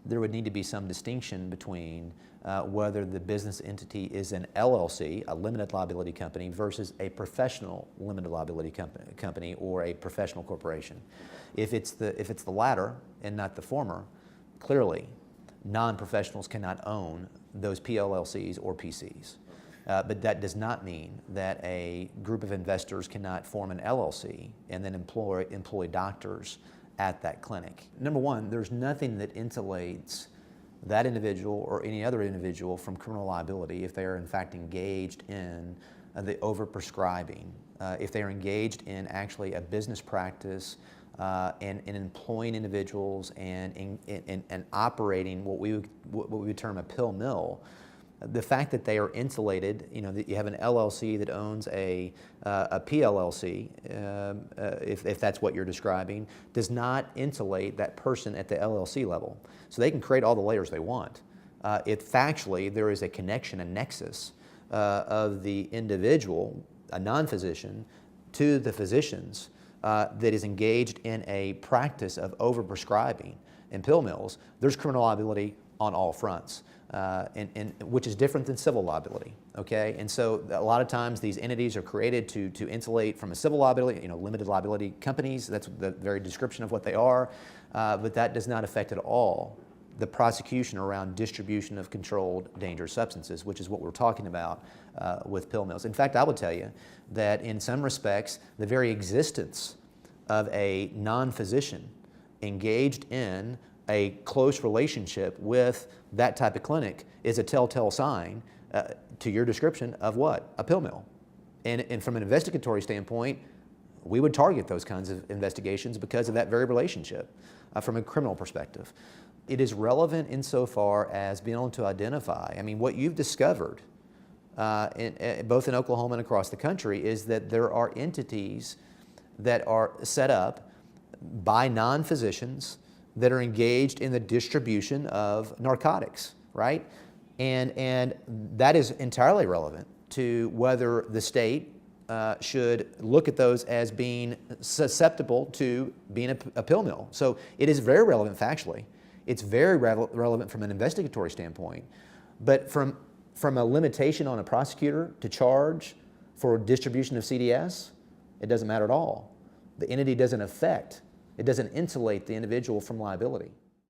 there would need to be some distinction between whether the business entity is an LLC, a limited liability company, versus a professional limited liability company or a professional corporation. If it's the latter and not the former, clearly non-professionals cannot own those PLLCs or PCs. But that does not mean that a group of investors cannot form an LLC and then employ doctors at that clinic. Number one, there's nothing that insulates that individual or any other individual from criminal liability if they are in fact engaged in the overprescribing, if they are engaged in actually a business practice and employing individuals and operating what we would term a pill mill. The fact that they are insulated, that you have an LLC that owns a PLLC, if that's what you're describing, does not insulate that person at the LLC level. So they can create all the layers they want. If factually there is a connection, a nexus of the individual, a non-physician, to the physicians that is engaged in a practice of overprescribing in pill mills, there's criminal liability on all fronts. Which is different than civil liability, okay? And so a lot of times these entities are created to insulate from a civil liability, limited liability companies, that's the very description of what they are, but that does not affect at all the prosecution around distribution of controlled dangerous substances, which is what we're talking about with pill mills. In fact, I would tell you that in some respects, the very existence of a non-physician engaged in a close relationship with that type of clinic is a telltale sign, to your description, of what? A pill mill. And from an investigatory standpoint, we would target those kinds of investigations because of that very relationship from a criminal perspective. It is relevant insofar as being able to identify, what you've discovered both in Oklahoma and across the country is that there are entities that are set up by non-physicians that are engaged in the distribution of narcotics, right? And that is entirely relevant to whether the state should look at those as being susceptible to being a pill mill. So it is very relevant factually. It's very relevant from an investigatory standpoint. But from a limitation on a prosecutor to charge for distribution of CDS, it doesn't matter at all. The entity doesn't affect, it doesn't insulate the individual from liability.